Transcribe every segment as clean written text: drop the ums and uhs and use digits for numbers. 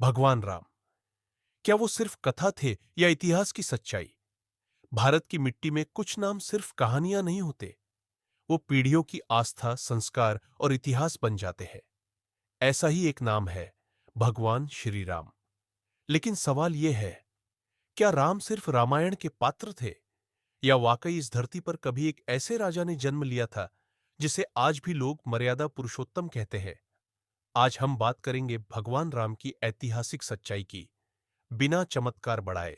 भगवान राम, क्या वो सिर्फ कथा थे या इतिहास की सच्चाई? भारत की मिट्टी में कुछ नाम सिर्फ कहानियां नहीं होते, वो पीढ़ियों की आस्था, संस्कार और इतिहास बन जाते हैं। ऐसा ही एक नाम है भगवान श्री राम। लेकिन सवाल यह है, क्या राम सिर्फ रामायण के पात्र थे या वाकई इस धरती पर कभी एक ऐसे राजा ने जन्म लिया था जिसे आज भी लोग मर्यादा पुरुषोत्तम कहते हैं? आज हम बात करेंगे भगवान राम की ऐतिहासिक सच्चाई की, बिना चमत्कार बढ़ाए,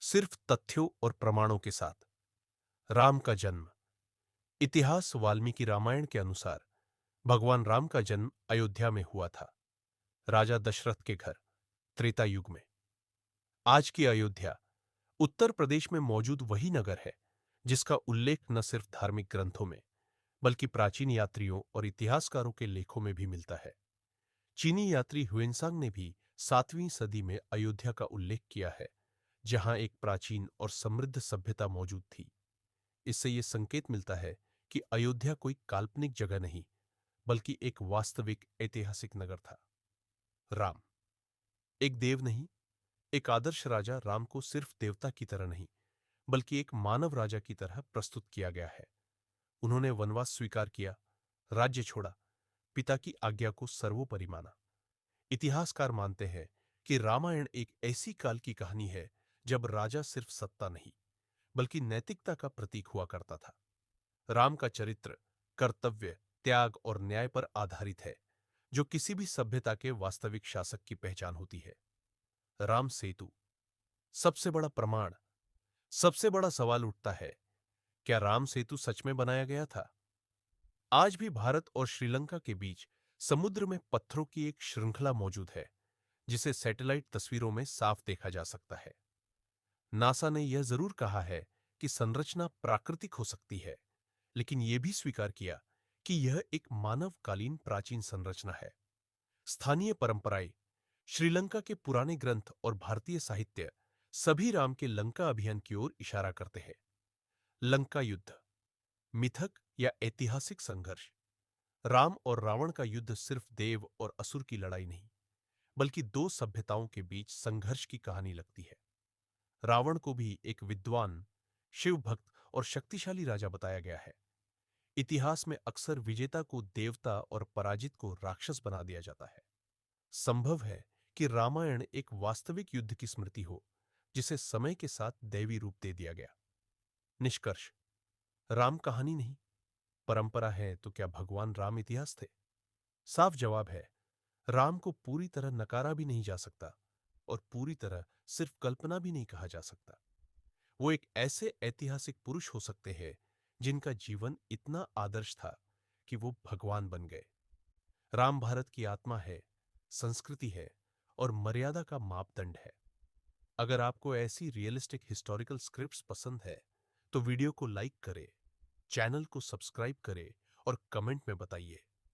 सिर्फ तथ्यों और प्रमाणों के साथ। राम का जन्म। इतिहास वाल्मीकि रामायण के अनुसार भगवान राम का जन्म अयोध्या में हुआ था, राजा दशरथ के घर, त्रेता युग में। आज की अयोध्या उत्तर प्रदेश में मौजूद वही नगर है जिसका उल्लेख न सिर्फ धार्मिक ग्रंथों में बल्कि प्राचीन यात्रियों और इतिहासकारों के लेखों में भी मिलता है। चीनी यात्री ह्वेनसांग ने भी 7वीं सदी में अयोध्या का उल्लेख किया है, जहां एक प्राचीन और समृद्ध सभ्यता मौजूद थी। इससे यह संकेत मिलता है कि अयोध्या कोई काल्पनिक जगह नहीं, बल्कि एक वास्तविक ऐतिहासिक नगर था। राम एक देव नहीं, एक आदर्श राजा राम को सिर्फ देवता की तरह नहीं, बल्कि एक मानव राजा की तरह प्रस्तुत किया गया है। उन्होंने वनवास स्वीकार किया, राज्य छोड़ा, पिता की आज्ञा को सर्वोपरि माना। इतिहासकार मानते हैं कि रामायण एक ऐसी काल की कहानी है जब राजा सिर्फ सत्ता नहीं, बल्कि नैतिकता का प्रतीक हुआ करता था। राम का चरित्र कर्तव्य, त्याग और न्याय पर आधारित है, जो किसी भी सभ्यता के वास्तविक शासक की पहचान होती है। राम सेतु सबसे बड़ा प्रमाण। सबसे बड़ा सवाल उठता है, क्या राम सेतु सच में बनाया गया था? आज भी भारत और श्रीलंका के बीच समुद्र में पत्थरों की एक श्रृंखला मौजूद है, जिसे सैटेलाइट तस्वीरों में साफ देखा जा सकता है। नासा ने यह जरूर कहा है कि संरचना प्राकृतिक हो सकती है, लेकिन यह भी स्वीकार किया कि यह एक मानवकालीन प्राचीन संरचना है। स्थानीय परंपराएं, श्रीलंका के पुराने ग्रंथ और भारतीय साहित्य सभी राम के लंका अभियान की ओर इशारा करते हैं। लंका युद्ध, मिथक या ऐतिहासिक संघर्ष। राम और रावण का युद्ध सिर्फ देव और असुर की लड़ाई नहीं, बल्कि दो सभ्यताओं के बीच संघर्ष की कहानी लगती है। रावण को भी एक विद्वान, शिव भक्त और शक्तिशाली राजा बताया गया है। इतिहास में अक्सर विजेता को देवता और पराजित को राक्षस बना दिया जाता है। संभव है कि रामायण एक वास्तविक युद्ध की स्मृति हो, जिसे समय के साथ दैवी रूप दे दिया गया। निष्कर्ष, राम कहानी नहीं, परंपरा है तो क्या भगवान राम इतिहास थे? साफ जवाब है, राम को पूरी तरह नकारा भी नहीं जा सकता और पूरी तरह सिर्फ कल्पना भी नहीं कहा जा सकता। वो एक ऐसे ऐतिहासिक पुरुष हो सकते हैं जिनका जीवन इतना आदर्श था कि वो भगवान बन गए। राम भारत की आत्मा है, संस्कृति है और मर्यादा का मापदंड है। अगर आपको ऐसी रियलिस्टिक हिस्टोरिकल स्क्रिप्ट्स पसंद है, तो वीडियो को लाइक करें, चैनल को सब्सक्राइब करें और कमेंट में बताइए